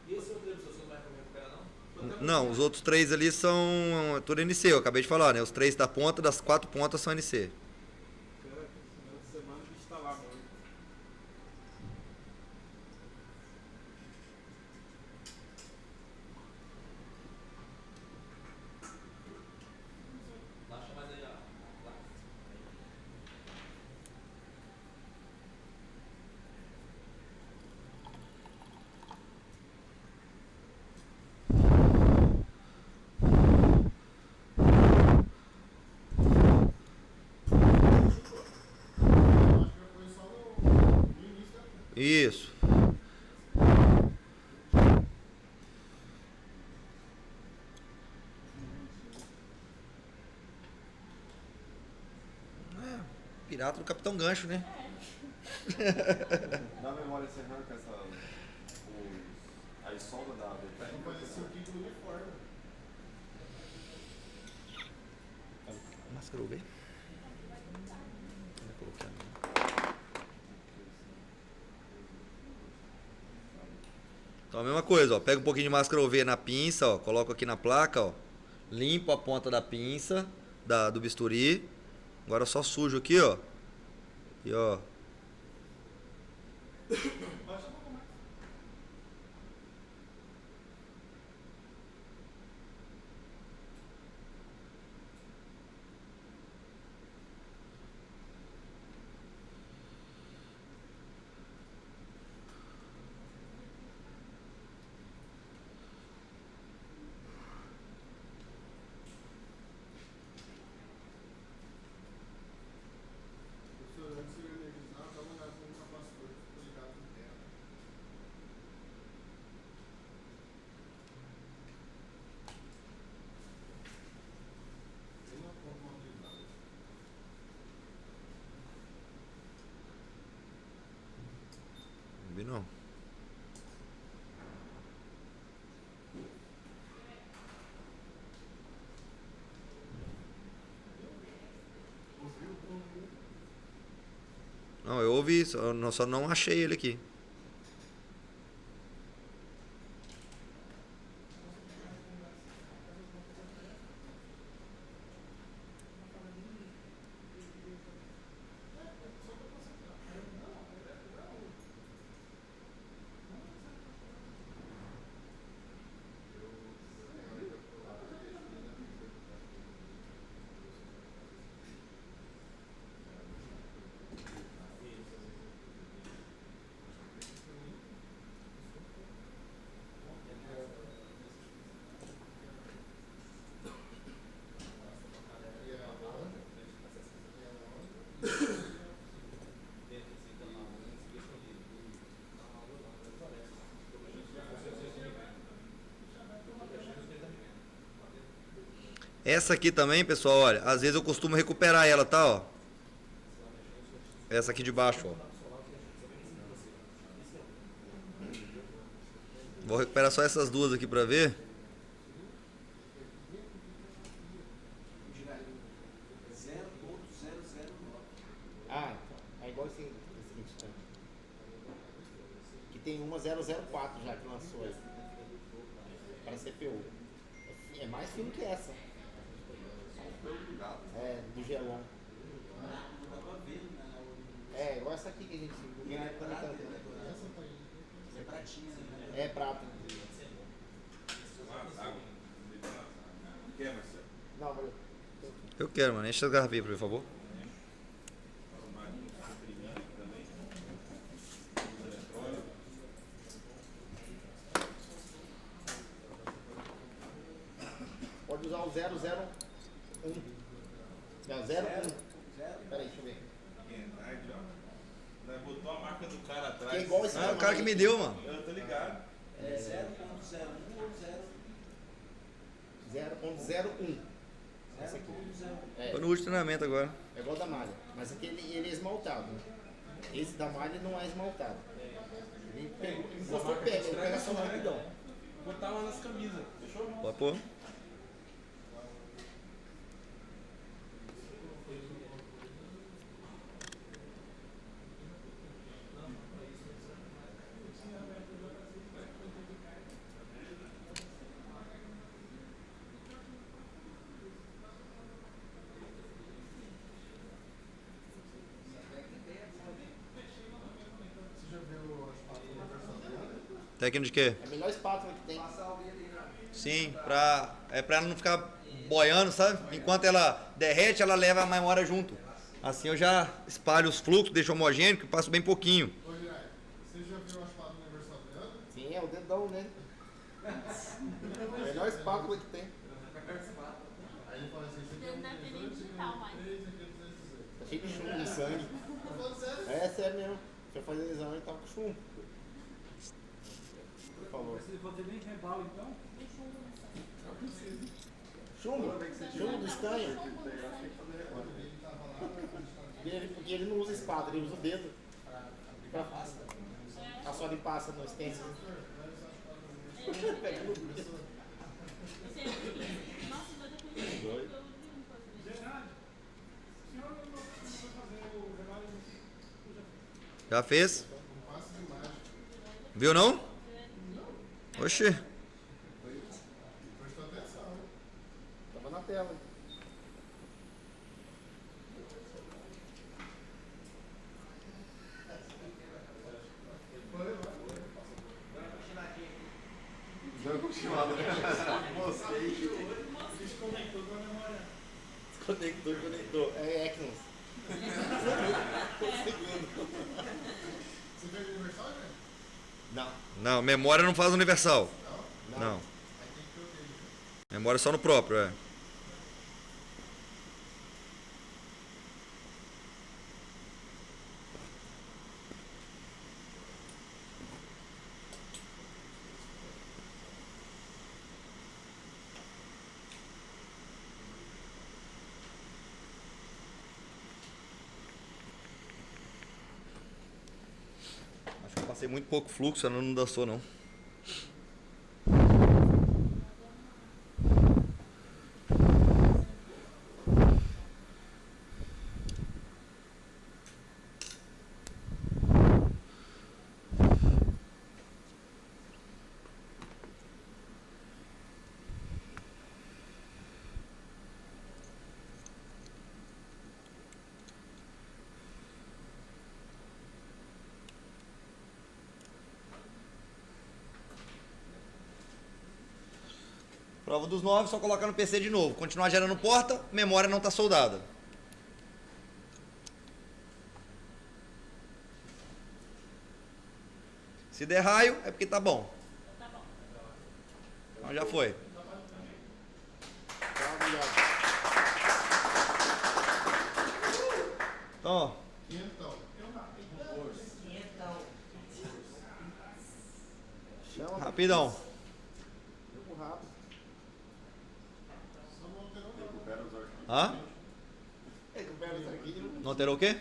E esse outro você não vai recuperar, não? Não, os outros três ali são tudo NC, eu acabei de falar, né? Os três da ponta, das 4 pontas são NC. Cara, essa semana o bicho tá lá, mano. Baixa mais aí, ó. Lá. Acho que foi só no início da. Isso. É, pirata do Capitão Gancho, né? Na memória você arranca aí solda da Não parecia o Kiko do uniforme. Máscara UV. Então a mesma coisa, ó. Pega um pouquinho de máscara UV na pinça, ó. Coloco aqui na placa, ó. Limpo a ponta da pinça, do bisturi. Agora só sujo aqui, ó. E ó. Professor, antes de eu energizar vi, só não achei ele aqui. Essa aqui também, pessoal, olha, às vezes eu costumo recuperar ela, tá, ó. Essa aqui de baixo, ó. Vou recuperar só essas duas aqui pra ver. Ah, é igual esse instante. Que tem uma 004 já que lançou aí. Para CPU. É mais fino que essa. É, do Gelon. É, igual essa aqui que a gente ganha tanto. É pratinha, né? É prata. Quer, Marcelo? Não, valeu. Eu quero, mano. Enche as garrafinhas pra mim, por favor. Pode usar o 001. Não, 01. Peraí, deixa eu ver. Botou a marca do cara atrás. Que é igual esse Ah, o cara que me deu, mano. Eu tô ligado. É 0.01 ou 0.01. Esse aqui. 0.01. Tô no último treinamento agora. É igual da malha. Mas aqui ele é esmaltado. Esse da malha não é esmaltado. Ele pegou, encostou, pega só rapidão. Botar lá nas camisas, fechou? Pode pôr. Você já viu a espátula universal? Técnica de quê? É a melhor espátula que tem. Sim, pra ela não ficar boiando, sabe? Enquanto ela derrete, ela leva a memória junto. Assim eu já espalho os fluxos, deixo homogêneo, que passo bem pouquinho. Ô, Jirai, você já viu a espátula universal Adriano? Sim, é o dedão, né? A melhor espátula que tem. Aí ele fala assim, você Ele não tem nem digital mais. 3, aqui é 218. Tá cheio de chumbo no sangue. Tô falando sério? É sério mesmo. Foi fazer o exame e tava com chumbo. Por favor. Se fazer nem rebalo, então. Chumbo? Chumbo do estanho? Porque ele não usa espada, ele usa o dedo. Pra passar de passa no stencil. Esse é difícil. Nossa, mas depois eu uso um pouco. Verdade. O senhor não vai fazer o rebalo? Já fez? Um passe de mágica. Viu não? Oxi. Prestou atenção, hein? Tava na tela. Conectou. É Eknos. Você fez universal, né? Não. Não, memória não faz universal. Não. Aí tem que ter o dele. Memória só no próprio, é. Acho que eu passei muito pouco fluxo, ela não dançou não. Prova dos 9, só colocar no PC de novo. Continuar gerando porta, memória não está soldada. Se der raio, é porque tá bom. Tá bom. Então já foi. Então, ó. Chama. Rapidão. Jogo rápido. Hã? Recupera isso aqui. Não alterou o quê?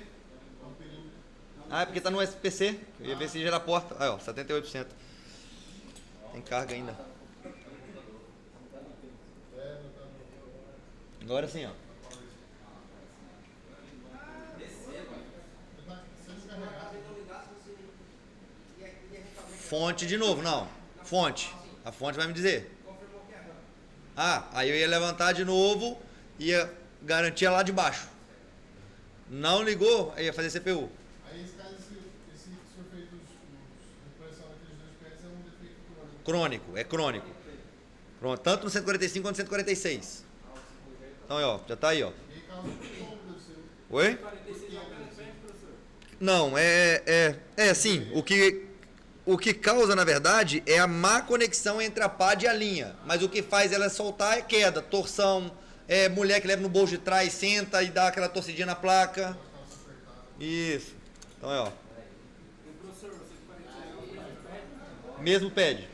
Ah, é porque tá no SPC. Eu ia ver se gera porta. Aí, ó, 78%. Tem carga ainda. Agora sim, ó. Fonte de novo, não. Fonte. A fonte vai me dizer. Ah, aí eu ia levantar de novo e ia garantir lá de baixo. Não ligou, aí ia fazer CPU. Aí esse caso, esse surfeito dos impressão daqueles dois pés é um defeito crônico. Crônico, é crônico. Pronto, tanto no 145 quanto no 146. Então, ó, já tá aí, ó. E aí causa um tombo do seu. Oi? 46 é o pé, professor. Não, sim, o que causa, na verdade, é a má conexão entre a PAD e a linha. Mas o que faz ela soltar é queda, torção, mulher que leva no bolso de trás, senta e dá aquela torcidinha na placa. Isso. Então ó. E professor, você que 46 é o pé? Mesmo pad.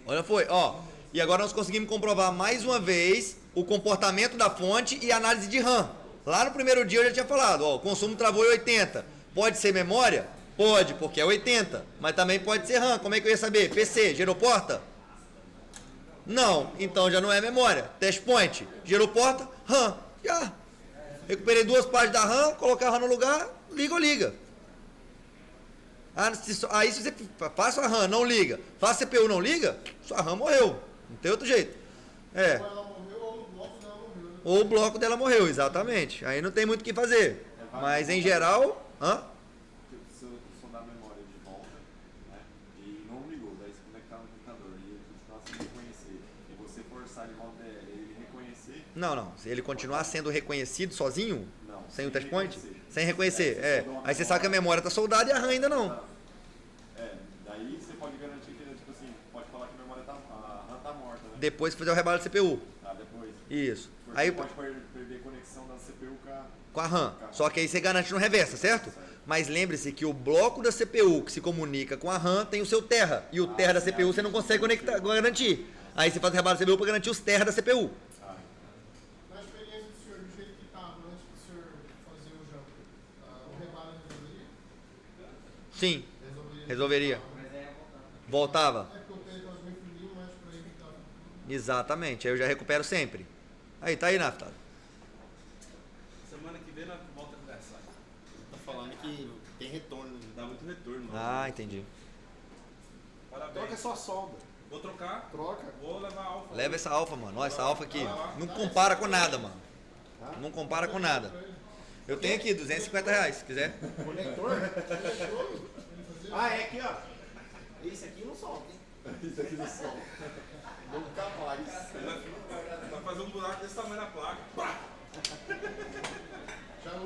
Olha, foi, ó. E agora nós conseguimos comprovar mais uma vez o comportamento da fonte e a análise de RAM. Lá no primeiro dia eu já tinha falado, ó, o consumo travou em 80. Pode ser memória? Pode, porque é 80. Mas também pode ser RAM. Como é que eu ia saber? PC, gerou porta? Não, então já não é memória. Test point, gerou porta, RAM. Já. Recuperei 2 partes da RAM, colocar a RAM no lugar, liga ou liga. Aí se você faz sua RAM, não liga, faz CPU, não liga, sua RAM morreu. Não tem outro jeito. Ou ela morreu ou o bloco dela morreu, né? Ou o bloco dela morreu, exatamente. Aí não tem muito o que fazer. Mas em geral. Se eu sondar a memória de volta, né, e não ligou, daí se conectar no computador e ele continuar sem reconhecer, e você forçar ele volta ele reconhecer, Não. Se ele continuar sendo reconhecido sozinho, não, sem o test point, reconhecer. sem reconhecer. Aí você sabe que a memória está soldada e a RAM ainda não. Daí você pode garantir que, tipo assim, pode falar que a memória tá, a RAM tá morta, né? Depois que fizer o rebalo da CPU. Depois. Isso. Porque Aí pode perder conexão da CPU com a RAM. Só que aí você garante no reversa, certo? Mas lembre-se que o bloco da CPU que se comunica com a RAM tem o seu terra. E o terra da CPU você não consegue garantir. Aí você faz o rebalo da CPU para garantir os terra da CPU. Na experiência do senhor, do jeito que estava antes do senhor fazer o jump, o rebalo resolveria? Sim, resolveria. Voltava. É porque o pé estava bem fininho, mas para evitar. Exatamente, aí eu já recupero sempre. Aí, tá aí, Nafta. Semana que vem nós volta a conversar. Tô falando que tem retorno. Dá muito retorno. Ah, entendi. Parabéns. Troca só solda. Vou trocar. Troca. Vou levar a alfa. Leva essa alfa, mano. Ó, essa alfa aqui não compara com nada, mano. Não compara com nada. Eu tenho aqui, R$250, se quiser. Conector? É aqui, ó. Esse aqui não solta, hein? Isso aqui no sol. Nunca mais. Vai fazer um buraco desse tamanho na placa. Pá!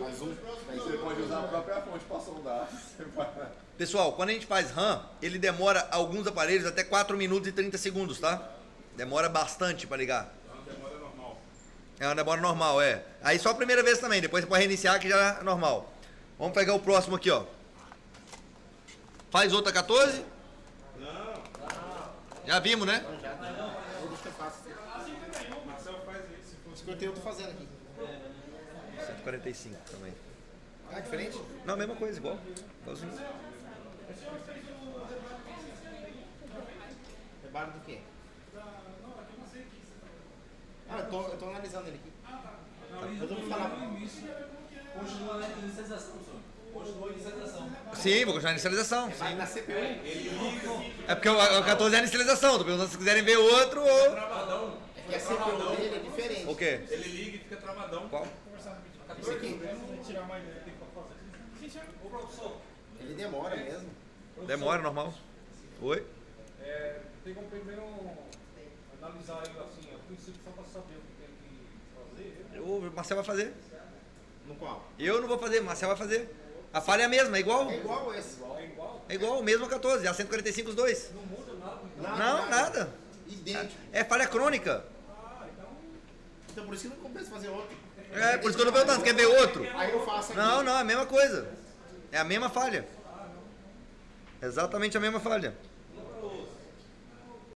Mais um. Você pode usar a própria fonte para sondar. Você vai... Pessoal, quando a gente faz RAM, ele demora alguns aparelhos até 4 minutos e 30 segundos, tá? Demora bastante pra ligar. Então, demora normal. É uma demora normal, é. Aí só a primeira vez também, depois você pode reiniciar que já é normal. Vamos pegar o próximo aqui, ó. Faz outra 14? Não. Já vimos, né? Deixa que eu faço. Marcelo faz isso. Isso que eu tô fazendo aqui. 145 também. Ah, diferente? Não, mesma coisa, igualzinho. Rebalo do quê? Eu tô analisando ele aqui. Eu vou falar. Continua na inicialização, senhor. Continua a inicialização. Sim, vou continuar a inicialização. Vai na CPU. É porque o 14 é a inicialização. Tô perguntando se quiserem ver outro ou... Travadão. É que a CPU dele é diferente. O quê? Ele liga e fica travadão. Qual? Esse aqui. Tirar mais tempo pra fazer. Sim, senhor. Ele demora mesmo. Demora, normal. Oi? tem como primeiro analisar ele assim, a princípio, só para saber o que tem que fazer. O Marcel vai fazer. No qual? Eu não vou fazer, o Marcel vai fazer. A falha é a mesma, é igual. É igual esse. É igual? É igual, o mesmo 14, a 145 os dois. Não muda nada. Não, nada. Idêntico. É falha crônica. Então por isso que não compensa fazer outro. É, por isso que eu tô perguntando, quer ver outro? Aí eu faço aqui. Não, é a mesma coisa. É a mesma falha. Exatamente a mesma falha.